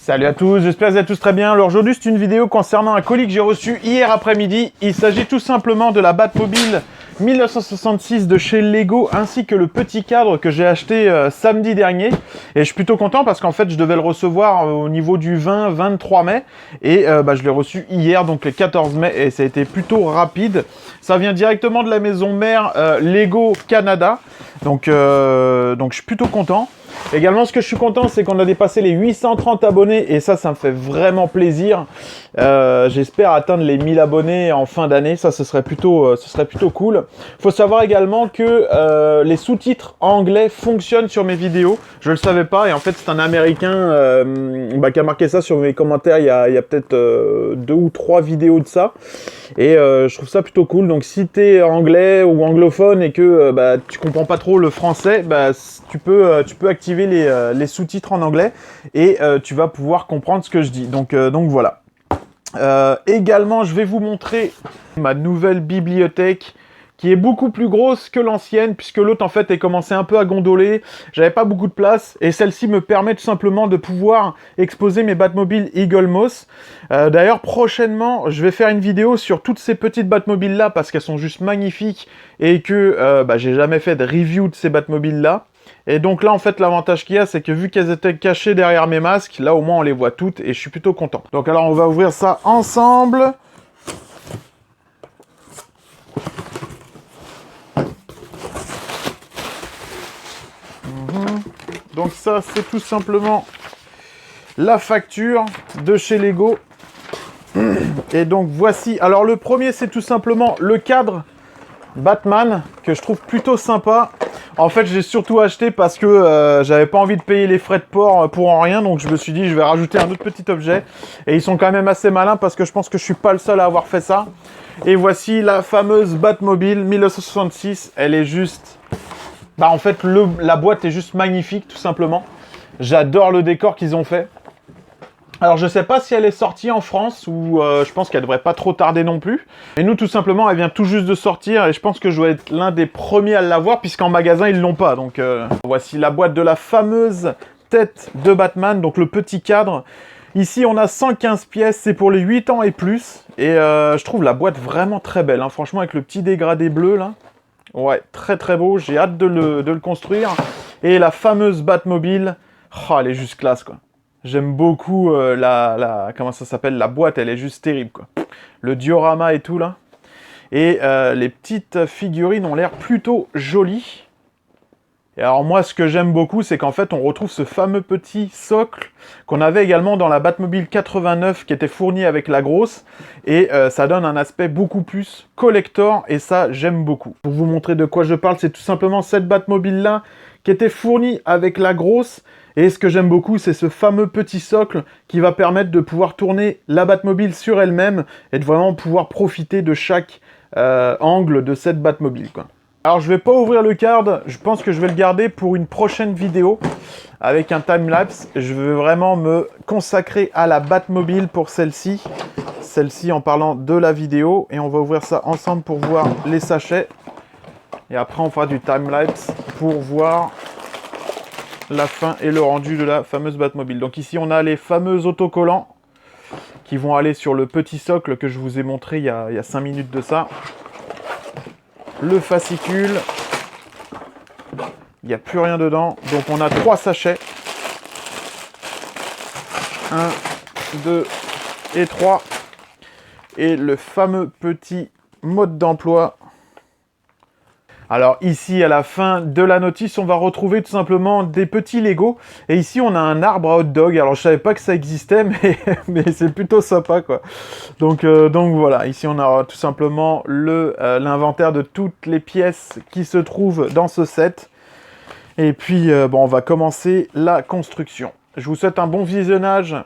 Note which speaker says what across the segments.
Speaker 1: Salut à tous, j'espère que vous allez tous très bien. Alors aujourd'hui c'est une vidéo concernant un colis que j'ai reçu hier après-midi. Il s'agit tout simplement de la Batmobile 1966 de chez Lego ainsi que le petit cadre que j'ai acheté samedi dernier. Et je suis plutôt content parce qu'en fait je devais le recevoir au niveau du 20-23 mai et je l'ai reçu hier, donc le 14 mai, et ça a été plutôt rapide. Ça vient directement de la maison mère Lego Canada, donc je suis plutôt content. Également, ce que je suis content, c'est qu'on a dépassé les 830 abonnés et ça me fait vraiment plaisir. J'espère atteindre les 1000 abonnés en fin d'année. Ça, ce serait plutôt cool. Faut savoir également que les sous-titres anglais fonctionnent sur mes vidéos. Je le savais pas et en fait, c'est un Américain qui a marqué ça sur mes commentaires il y a peut-être 2 ou 3 vidéos de ça. Et je trouve ça plutôt cool. Donc si t'es anglais ou anglophone et que tu comprends pas trop le français, tu peux activer les sous-titres en anglais et tu vas pouvoir comprendre ce que je dis. Donc voilà. Également, je vais vous montrer ma nouvelle bibliothèque qui est beaucoup plus grosse que l'ancienne, puisque l'autre en fait est commencé un peu à gondoler, j'avais pas beaucoup de place, et celle-ci me permet tout simplement de pouvoir exposer mes Batmobiles Eagle Moss. D'ailleurs prochainement je vais faire une vidéo sur toutes ces petites Batmobiles là, parce qu'elles sont juste magnifiques, et que j'ai jamais fait de review de ces Batmobiles là. Et donc là en fait l'avantage qu'il y a, c'est que vu qu'elles étaient cachées derrière mes masques, là au moins on les voit toutes et je suis plutôt content. Donc alors on va ouvrir ça ensemble. Donc ça, c'est tout simplement la facture de chez Lego. Et donc voici. Alors le premier, c'est tout simplement le cadre Batman, que je trouve plutôt sympa. En fait, j'ai surtout acheté parce que j'avais pas envie de payer les frais de port pour en rien. Donc je me suis dit, je vais rajouter un autre petit objet. Et ils sont quand même assez malins parce que je pense que je suis pas le seul à avoir fait ça. Et voici la fameuse Batmobile 1966. Elle est juste... en fait, la boîte est juste magnifique, tout simplement. J'adore le décor qu'ils ont fait. Alors, je sais pas si elle est sortie en France ou je pense qu'elle devrait pas trop tarder non plus. Et nous, tout simplement, elle vient tout juste de sortir et je pense que je dois être l'un des premiers à l'avoir puisqu'en magasin, ils l'ont pas. Donc, voici la boîte de la fameuse tête de Batman, donc le petit cadre. Ici, on a 115 pièces, c'est pour les 8 ans et plus. Et je trouve la boîte vraiment très belle, hein. Franchement, avec le petit dégradé bleu, là. Ouais, très très beau, j'ai hâte de le construire. Et la fameuse Batmobile, oh, elle est juste classe, quoi. J'aime beaucoup comment ça s'appelle, la boîte, elle est juste terrible, quoi. Le diorama et tout, là. Et les petites figurines ont l'air plutôt jolies. Et alors moi, ce que j'aime beaucoup, c'est qu'en fait, on retrouve ce fameux petit socle qu'on avait également dans la Batmobile 89 qui était fournie avec la grosse. Et ça donne un aspect beaucoup plus collector et ça, j'aime beaucoup. Pour vous montrer de quoi je parle, c'est tout simplement cette Batmobile-là qui était fournie avec la grosse. Et ce que j'aime beaucoup, c'est ce fameux petit socle qui va permettre de pouvoir tourner la Batmobile sur elle-même et de vraiment pouvoir profiter de chaque angle de cette Batmobile, quoi. Alors je vais pas ouvrir le card, je pense que je vais le garder pour une prochaine vidéo avec un timelapse. Je veux vraiment me consacrer à la Batmobile pour celle-ci. Celle-ci en parlant de la vidéo. Et on va ouvrir ça ensemble pour voir les sachets. Et après on fera du timelapse pour voir la fin et le rendu de la fameuse Batmobile. Donc ici on a les fameux autocollants qui vont aller sur le petit socle que je vous ai montré il y a 5 minutes de ça. Le fascicule, il n'y a plus rien dedans, donc on a 3 sachets, 1, 2 et 3, et le fameux petit mode d'emploi. Alors ici, à la fin de la notice, on va retrouver tout simplement des petits Lego. Et ici, on a un arbre à hot dog. Alors je savais pas que ça existait, mais c'est plutôt sympa, quoi. Donc voilà, ici on a tout simplement l'inventaire de toutes les pièces qui se trouvent dans ce set. Et puis, on va commencer la construction. Je vous souhaite un bon visionnage.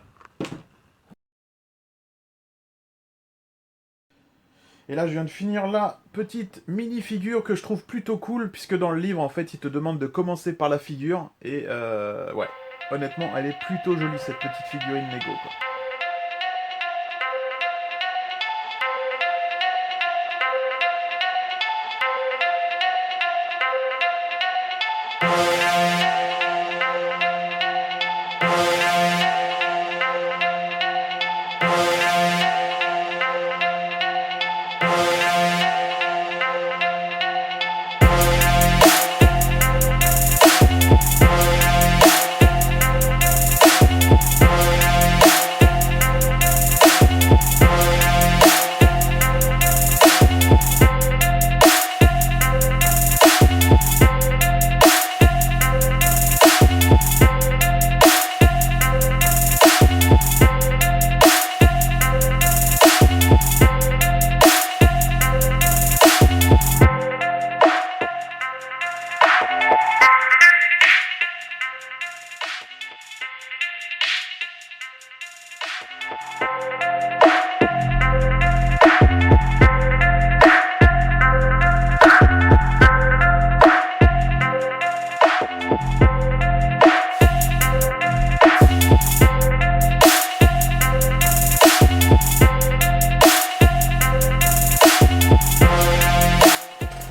Speaker 1: Et là, je viens de finir la petite mini-figure que je trouve plutôt cool, puisque dans le livre, en fait, il te demande de commencer par la figure. Et ouais, honnêtement, elle est plutôt jolie, cette petite figurine Lego, quoi.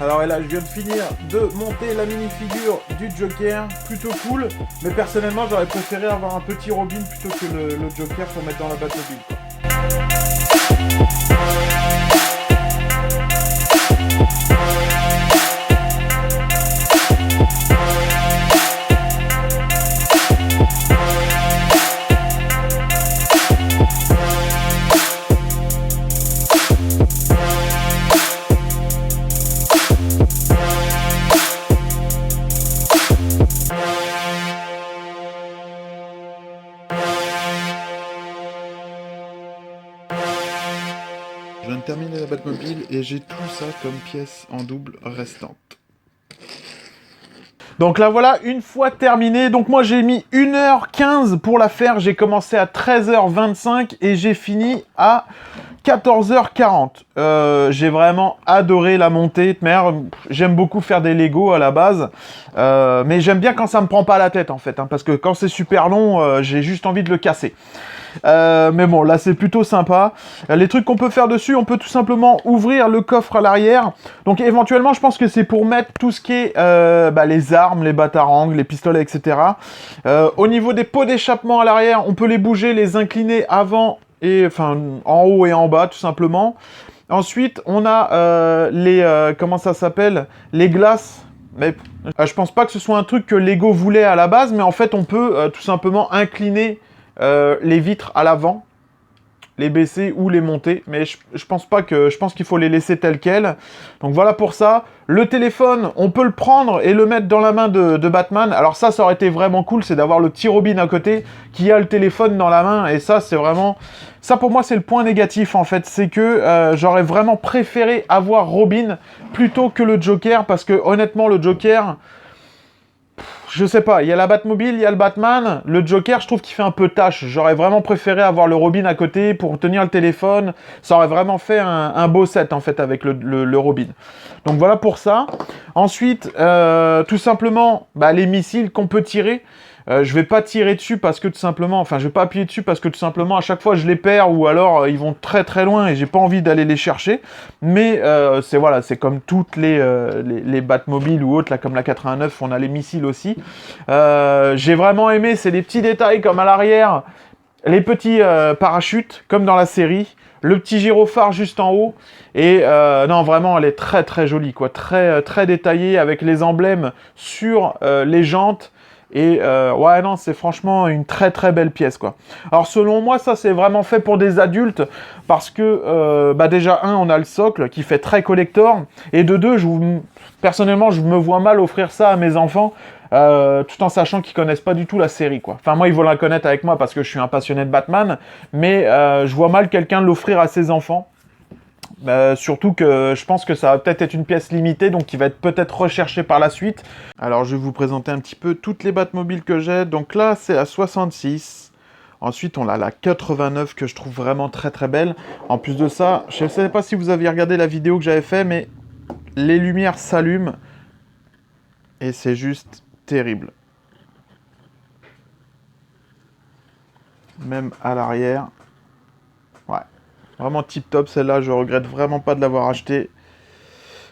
Speaker 1: Alors et là je viens de finir de monter la mini-figure du Joker, plutôt cool, mais personnellement j'aurais préféré avoir un petit Robin plutôt que le Joker pour mettre dans la Batmobile, quoi. Je viens de terminer la Batmobile et j'ai tout ça comme pièce en double restante. Donc là voilà, une fois terminé, donc moi j'ai mis 1h15 pour la faire, j'ai commencé à 13h25 et j'ai fini à 14h40. J'ai vraiment adoré la montée, j'aime beaucoup faire des Lego à la base, mais j'aime bien quand ça me prend pas la tête en fait, hein, parce que quand c'est super long, j'ai juste envie de le casser. Mais bon, là c'est plutôt sympa. Les trucs qu'on peut faire dessus, on peut tout simplement ouvrir le coffre à l'arrière. Donc éventuellement, je pense que c'est pour mettre tout ce qui est les armes, les batarangs, les pistolets, etc. Au niveau des pots d'échappement à l'arrière, on peut les bouger, les incliner avant et enfin en haut et en bas, tout simplement. Ensuite, on a comment ça s'appelle, les glaces. Mais je pense pas que ce soit un truc que Lego voulait à la base, mais en fait, on peut tout simplement incliner les vitres à l'avant, les baisser ou les monter, mais je pense pas que, je pense qu'il faut les laisser telles quelles. Donc voilà pour ça. Le téléphone, on peut le prendre et le mettre dans la main de Batman. Alors ça aurait été vraiment cool, c'est d'avoir le petit Robin à côté qui a le téléphone dans la main, et ça c'est vraiment, ça pour moi c'est le point négatif en fait, c'est que j'aurais vraiment préféré avoir Robin plutôt que le Joker, parce que honnêtement le Joker, je sais pas, il y a la Batmobile, il y a le Batman, le Joker, je trouve qu'il fait un peu tâche. J'aurais vraiment préféré avoir le Robin à côté pour tenir le téléphone. Ça aurait vraiment fait un beau set, en fait, avec le Robin. Donc voilà pour ça. Ensuite, tout simplement, les missiles qu'on peut tirer. Je vais pas tirer dessus parce que tout simplement, enfin je vais pas appuyer dessus parce que tout simplement à chaque fois je les perds, ou alors ils vont très très loin et j'ai pas envie d'aller les chercher. Mais c'est comme toutes les Batmobiles ou autres, là comme la 89, on a les missiles aussi. J'ai vraiment aimé, c'est des petits détails comme à l'arrière, les petits parachutes comme dans la série, le petit gyrophare juste en haut. Et non, vraiment, elle est très très jolie, quoi, très très détaillée avec les emblèmes sur les jantes. Et ouais, non, c'est franchement une très très belle pièce, quoi. Alors selon moi, ça c'est vraiment fait pour des adultes, parce que déjà, on a le socle qui fait très collector, et de deux, personnellement, je me vois mal offrir ça à mes enfants, tout en sachant qu'ils connaissent pas du tout la série, quoi. Enfin, moi, ils vont la connaître avec moi parce que je suis un passionné de Batman, mais je vois mal quelqu'un l'offrir à ses enfants. Surtout que je pense que ça va peut-être être une pièce limitée, donc qui va être peut-être recherchée par la suite. Alors je vais vous présenter un petit peu toutes les Batmobiles que j'ai. Donc là c'est la 66. Ensuite on a la 89 que je trouve vraiment très très belle. En plus de ça, je ne sais pas si vous avez regardé la vidéo que j'avais fait, mais les lumières s'allument. Et c'est juste terrible. Même à l'arrière. Ouais. Vraiment tip top, celle-là, je regrette vraiment pas de l'avoir acheté.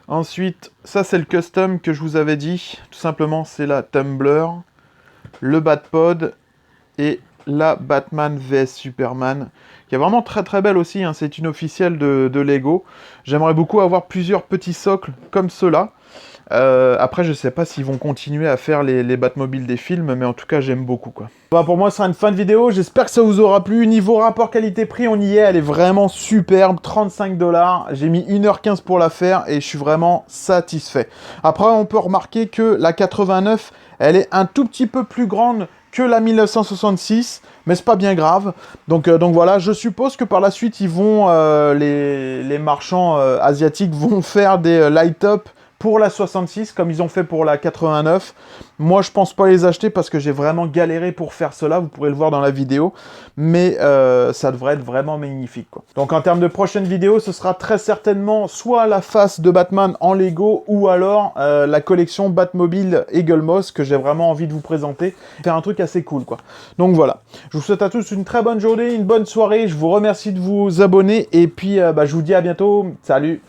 Speaker 1: Ensuite, ça c'est le custom que je vous avais dit. Tout simplement, c'est la Tumbler, le Batpod et la Batman vs Superman, qui est vraiment très très belle aussi, hein. C'est une officielle de Lego. J'aimerais beaucoup avoir plusieurs petits socles comme ceux-là. Après, je sais pas s'ils vont continuer à faire les Batmobiles des films, mais en tout cas, j'aime beaucoup, quoi. Pour moi, ce sera une fin de vidéo. J'espère que ça vous aura plu. Niveau rapport qualité-prix, on y est. Elle est vraiment superbe. 35 $. J'ai mis 1h15 pour la faire et je suis vraiment satisfait. Après, on peut remarquer que la 89, elle est un tout petit peu plus grande que la 1966, mais c'est pas bien grave. Donc voilà, je suppose que par la suite, ils vont les marchands asiatiques vont faire des light-up pour la 66, comme ils ont fait pour la 89. Moi, je pense pas les acheter parce que j'ai vraiment galéré pour faire cela. Vous pourrez le voir dans la vidéo. Mais ça devrait être vraiment magnifique, quoi. Donc, en termes de prochaine vidéo, ce sera très certainement soit la face de Batman en Lego ou alors la collection Batmobile Eagle Moss que j'ai vraiment envie de vous présenter. Faire un truc assez cool, quoi. Donc, voilà. Je vous souhaite à tous une très bonne journée, une bonne soirée. Je vous remercie de vous abonner et puis je vous dis à bientôt. Salut!